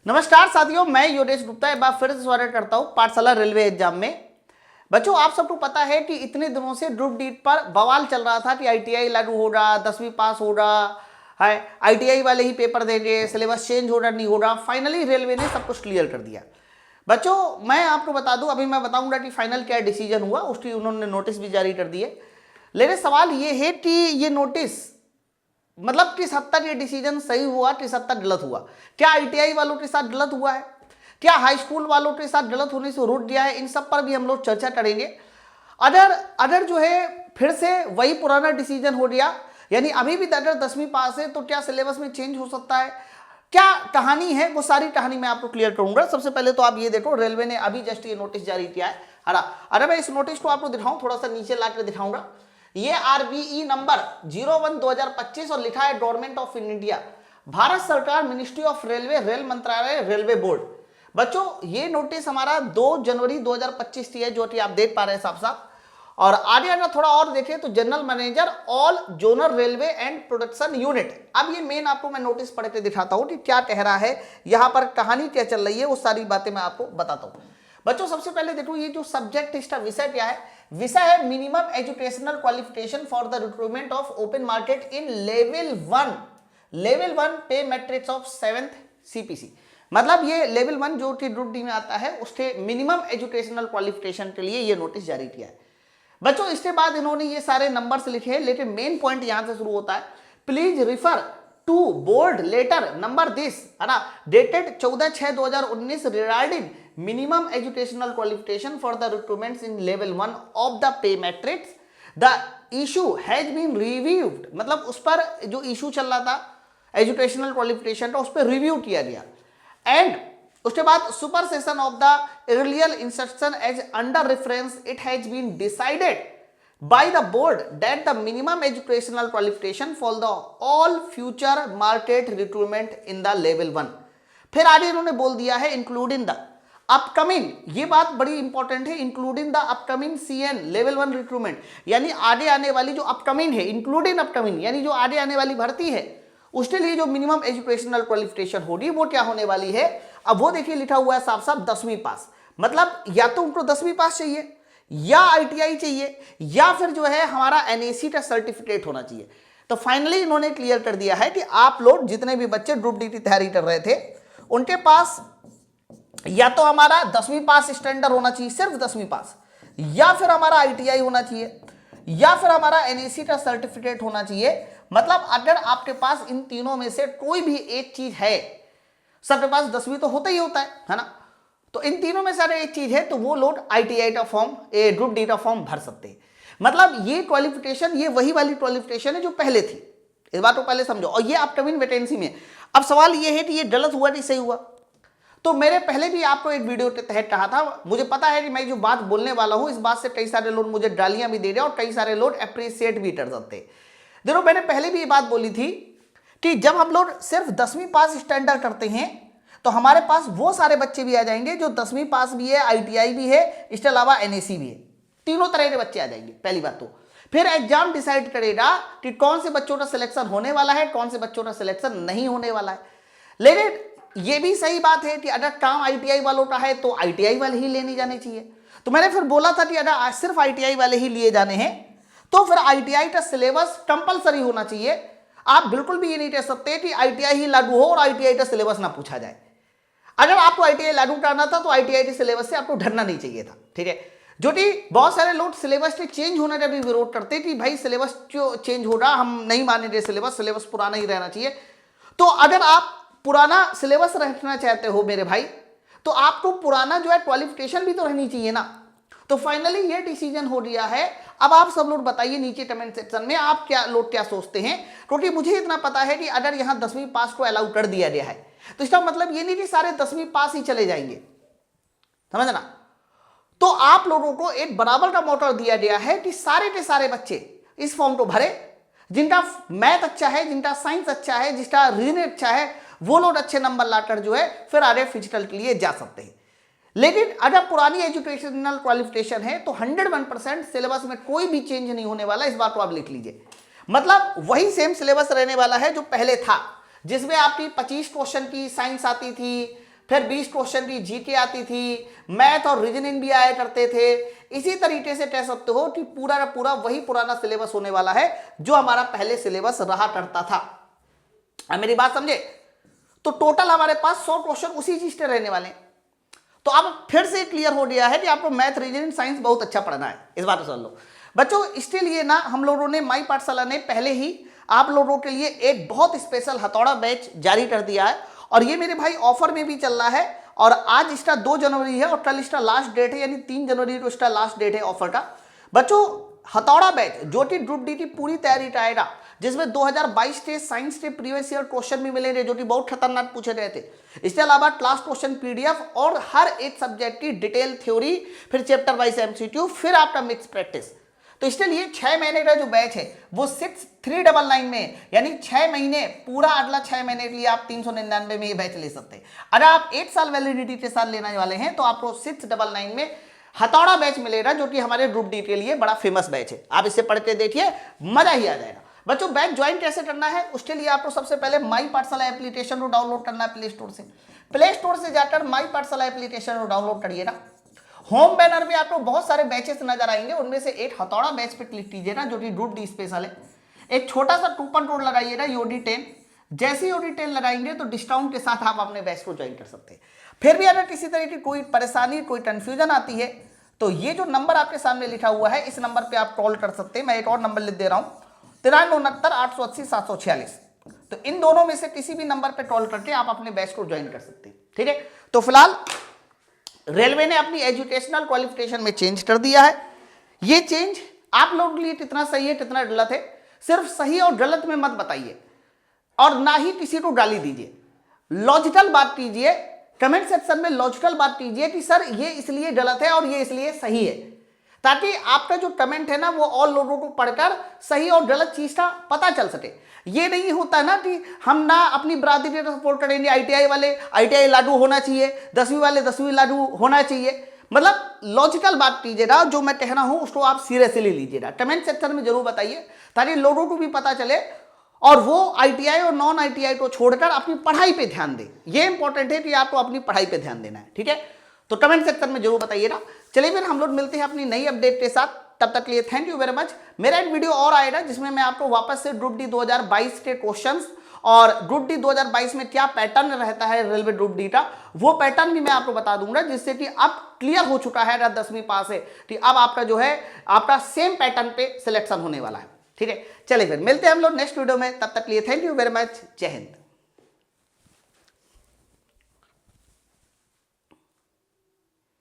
नमस्कार साथियों, मैं योगेश गुप्ता एक बार फिर से स्वागत करता हूं पाठशाला रेलवे एग्जाम में। बच्चों, आप सबको पता है कि इतने दिनों से ग्रुप डी पर बवाल चल रहा था कि आईटीआई लागू हो रहा, 10वीं पास हो रहा है, आईटीआई वाले ही पेपर देंगे, सिलेबस चेंज हो रहा नहीं हो रहा। फाइनली रेलवे ने सब कुछ क्लियर कर दिया। बच्चों, मैं आपको बता दूं, अभी मैं बताऊंगा कि फाइनल क्या डिसीजन हुआ, उसकी उन्होंने नोटिस भी जारी कर दिए। लेकिन सवाल ये है कि ये नोटिस मतलब किस हद तक ये डिसीजन सही हुआ, किस हद तक गलत हुआ। क्या आईटीआई वालों के साथ गलत हुआ है, क्या हाई स्कूल वालों के साथ गलत होने से रोक दिया है, इन सब पर भी हम लोग चर्चा करेंगे। अगर जो है फिर से वही पुराना डिसीजन हो गया, यानी अभी भी अगर 10वीं पास है तो क्या सिलेबस में चेंज हो सकता है, क्या कहानी है, वो सारी कहानी मैं आपको क्लियर करूंगा। सबसे पहले तो आप ये देखो, रेलवे ने अभी जस्ट ये नोटिस जारी किया है। अरे मैं इस नोटिस को आपको दिखाऊं, थोड़ा सा नीचे ला कर दिखाऊंगा। ये आरबीई नंबर 01/2025 और लिखा है गवर्नमेंट ऑफ इंडिया, भारत सरकार, मिनिस्ट्री ऑफ रेलवे, रेल मंत्रालय, रेलवे बोर्ड। बच्चों, ये नोटिस हमारा 2 जनवरी 2025 की है, जो कि आप देख पा रहे हैं साफ साफ। और आगे अगर थोड़ा और देखें तो general manager all zonal railway and production unit. अब ये मेन आपको मैं नोटिस पढ़ के दिखाता हूं कि क्या कह रहा है, यहां पर कहानी क्या चल रही है, वो सारी बातें मैं आपको बताता हूं। बच्चों, सबसे पहले देखो, ये जो सब्जेक्ट, इसका विषय क्या है। विषय है minimum educational qualification for the recruitment of open market in level 1 पे मैट्रिक्स ऑफ 7th सीपीसी। मतलब ये लेवल 1 जो कि ग्रुप डी में आता है, उसके मिनिमम एजुकेशनल क्वालिफिकेशन के लिए ये नोटिस जारी किया है। बच्चों, इसके बाद इन्होंने ये सारे नंबर्स लिखे हैं, लेकिन मेन पॉइंट यहां से शुरू होता है। Please refer to board letter number this, है ना, dated 14/6/2019 regarding minimum educational qualification for the recruitments in level 1 of the pay matrix. The issue has been reviewed, मतलब उस पर जो इशू चल रहा था एजुकेशनल क्वालिफिकेशन का, उस पर रिव्यू किया गया। एंड उसके बाद supersession of the earlier instruction as under reference, it has been decided by the board that the minimum educational qualification for the all future market recruitment in the level 1। फिर आगे इन्होंने बोल दिया है including the upcoming, ये बात बड़ी important है, including the upcoming CN level 1 recruitment, यानी आगे आने वाली जो अपकमिंग है, इंक्लूडिंग अपकमिंग यानी जो आगे आने वाली भर्ती है, उसके लिए जो मिनिमम एजुकेशनल क्वालिफिकेशन होगी वो क्या होने वाली है। अब वो देखिए लिखा हुआ है साफ साफ 10वीं पास। मतलब या तो उनको 10वीं पास चाहिए, या आईटीआई चाहिए, या फिर जो है हमारा एनएसी का सर्टिफिकेट होना चाहिए। तो फाइनली इन्होंने क्लियर कर दिया है कि आप लोग जितने भी बच्चे ग्रुप डी की तैयारी कर रहे थे, उनके पास या तो हमारा 10वीं पास स्टैंडर्ड होना चाहिए, सिर्फ 10वीं पास, या फिर हमारा आईटीआई होना चाहिए, या फिर हमारा एनएसी का सर्टिफिकेट होना चाहिए। मतलब अगर आपके पास इन तीनों में से कोई भी एक चीज है, सबके पास 10वीं तो होता ही होता है ना, तो इन तीनों में से अगर एक चीज है तो वो लोग आईटीआई का फॉर्म, ग्रुप डी का फॉर्म भर सकते हैं। मतलब ये क्वालिफिकेशन, ये वही वाली क्वालिफिकेशन है जो पहले थी, इस बात को पहले समझो। और ये अपकमिंग वैकेंसी में। अब सवाल ये है कि ये गलत हुआ कि सही हुआ। तो मेरे पहले भी आपको एक वीडियो के तहत कहा था, मुझे पता है कि मैं जो बात बोलने वाला हूं, इस बात से कई सारे लोग मुझे गालियां भी दे रहे हैं और कई सारे लोग अप्रिशिएट भी कर सकते हैं। देखो, मैंने पहले भी ये बात बोली थी कि जब हम लोग सिर्फ 10वीं पास स्टैंडर्ड करते हैं तो हमारे पास वो सारे बच्चे भी आ जाएंगे जो 10वीं पास भी है, आईटीआई भी है, इसके अलावा एनएसी भी है, तीनों तरह के बच्चे आ जाएंगे। पहली बात तो फिर एग्जाम डिसाइड करेगा कि कौन से बच्चों का सिलेक्शन होने वाला है, कौन से बच्चों का सिलेक्शन नहीं होने वाला है। लेकिन ये भी सही बात है कि अगर काम आईटीआई वालों का है तो आईटीआई वाले ही लेने जाने चाहिए। तो मैंने फिर बोला था कि अगर सिर्फ आईटीआई वाले ही लिए जाने हैं तो फिर आईटीआई का सिलेबस कंपलसरी होना चाहिए। आप बिल्कुल भी ये नहीं कह सकते कि आईटीआई ही लागू हो और आईटीआई का सिलेबस ना पूछा जाए। अगर आपको आईटीआई लागू करना था तो आईटीआई के सिलेबस से आपको डरना नहीं चाहिए था, ठीक है। जो कि बहुत सारे लोग सिलेबस के चेंज होने का भी विरोध करते कि भाई सिलेबस क्यों चेंज हो रहा, हम नहीं मानेंगे सिलेबस पुराना ही रहना चाहिए। तो अगर आप पुराना सिलेबस रखना चाहते हो मेरे भाई, तो आपको पुराना जो है क्वालिफिकेशन भी तो रहनी चाहिए ना। तो फाइनली ये डिसीजन हो गया है। अब आप सब लोग बताइए नीचे कमेंट सेक्शन में आप क्या सोचते हैं, क्योंकि मुझे इतना पता है कि अगर यहां 10वीं पास को अलाउ कर दिया गया है तो इसका मतलब ये नहीं कि सारे 10वीं पास ही चले जाएंगे, समझना। तो आप लोगों को एक बराबर का मौका दिया गया है कि सारे के सारे बच्चे इस फॉर्म को भरे, जिनका मैथ अच्छा है, जिनका साइंस अच्छा है, जिसका रीजनिंग अच्छा है, वो लोग अच्छे नंबर लाकर जो है फिर आगे फिजिकल के लिए जा सकते हैं। लेकिन अगर पुरानी एजुकेशनल क्वालिफिकेशन है तो 101% सिलेबस में कोई भी चेंज नहीं होने वाला, इस बात को आप लिख लीजिए। मतलब वही सेम सिलेबस रहने वाला है जो पहले था, जिसमें आपकी 25 क्वेश्चन की साइंस आती थी, फिर 20 क्वेश्चन की जीके आती थी, मैथ और रीजनिंग भी आया करते थे। इसी तरीके से कह सकते हो कि पूरा का पूरा वही पुराना सिलेबस होने वाला है जो हमारा पहले सिलेबस रहा करता था। अब मेरी बात समझे, तो टोटल हमारे पास 100 क्वेश्चन उसी चीज के रहने वाले हैं। तो अब फिर से क्लियर हो गया है कि आपको मैथ, रीजनिंग, साइंस बहुत अच्छा पढ़ना है, इस बात को समझ लो बच्चों। इसके लिए ना हम लोगों ने माई पाठशाला ने पहले ही आप लोगों के लिए एक बहुत स्पेशल हथौड़ा बैच जारी कर दिया है, और ये मेरे भाई ऑफर में भी चल रहा है। और आज इसका 2 जनवरी है और कल इसका लास्ट डेट है, यानी 3 जनवरी को इसका लास्ट डेट है ऑफर का। बच्चों हथौड़ा बैच जो कि ग्रुप डी की पूरी तैयारी का आएगा, जिसमें 2022 के साइंस के प्रीवियस ईयर क्वेश्चन भी मिलेंगे जो कि बहुत खतरनाक पूछे गए थे। इसके अलावा क्लास क्वेश्चन पीडीएफ और हर एक सब्जेक्ट की डिटेल थ्योरी, फिर चैप्टर वाइज एमसीक्यू, फिर आपका मिक्स प्रैक्टिस। तो इसके लिए 6 महीने का जो बैच है वो 6399 में, यानी 6 महीने, पूरा अगला 6 महीने के लिए आप 399 में ये बैच ले सकते हैं। अगर आप 1 साल वैलिडिटी के साथ लेने वाले हैं तो आपको 699 में हथौड़ा बैच मिलेगा, जो कि हमारे ग्रुप डी के लिए बड़ा फेमस बैच है। आप इसे पढ़ के देखिए, मजा ही आ जाएगा। बच्चों बैच ज्वाइन कैसे करना है, उसके लिए आपको सबसे पहले माई पाठशाला एप्लीकेशन को डाउनलोड करना है प्ले स्टोर से जाकर माई पाठशाला एप्लीकेशन को डाउनलोड करिएगा। होम बैनर में आपको बहुत सारे बैचेस नजर आएंगे, उनमें से एक हथौड़ा बैच पे क्लिक कीजिएगा जो कि ग्रुप डी स्पेशल है। एक छोटा सा कूपन कोड लगाइएगा योडी 10। जैसे योडी 10 लगाएंगे तो डिस्काउंट के साथ आप अपने बैच को ज्वाइन कर सकते हैं। फिर भी अगर किसी तरह की कोई परेशानी, कोई कंफ्यूजन आती है तो ये जो नंबर आपके सामने लिखा हुआ है, इस नंबर पर आप कॉल कर सकते हैं। मैं एक और नंबर लिख दे रहा हूँ, 9369 तो इन दोनों में से किसी भी नंबर पे कॉल करके आप अपने बैच को ज्वाइन कर सकते हैं। ठीक है, तो फिलहाल रेलवे ने अपनी एजुकेशनल क्वालिफिकेशन में चेंज कर दिया है। ये चेंज आप लोगों के लिए कितना सही है, कितना गलत है, सिर्फ सही और गलत में मत बताइए, और ना ही किसी को गाली दीजिए। लॉजिकल बात कीजिए, कमेंट सेक्शन में लॉजिकल बात कीजिए कि सर ये इसलिए गलत है और ये इसलिए सही है, ताकि आपका जो कमेंट है ना वो और लोगों को पढ़कर सही और गलत चीज का पता चल सके। ये नहीं होता ना कि हम ना अपनी बरादरी को सपोर्ट करेंगे, आईटीआई वाले आईटीआई लागू होना चाहिए, 10वीं वाले 10वीं लागू होना चाहिए। मतलब लॉजिकल बात कीजिएगा, जो मैं कह रहा हूं उसको आप सीरियसली लीजिएगा। कमेंट सेक्शन में जरूर बताइए ताकि लोगों को भी पता चले और वो आईटीआई और नॉन आईटीआई को छोड़कर अपनी पढ़ाई पे ध्यान दें। ये इंपॉर्टेंट है कि आपको अपनी पढ़ाई पे ध्यान देना है। ठीक है, तो कमेंट सेक्शन में जरूर बताइएगा। चलिए फिर हम लोग मिलते हैं अपनी नई अपडेट के साथ, तब तक के लिए थैंक यू वेरी मच। मेरा एक वीडियो और आएगा जिसमें मैं आपको वापस से ग्रुप डी 2022 के क्वेश्चंस और ग्रुप डी 2022 में क्या पैटर्न रहता है रेलवे ग्रुप डी का, वो पैटर्न भी मैं आपको बता दूंगा, जिससे कि अब क्लियर हो चुका है, अगर 10वीं पास है कि अब आपका जो है आपका सेम पैटर्न पे सिलेक्शन होने वाला है। ठीक है, चलिए फिर मिलते हैं हम लोग नेक्स्ट वीडियो में, तब तक के लिए थैंक यू वेरी मच। जय हिंद।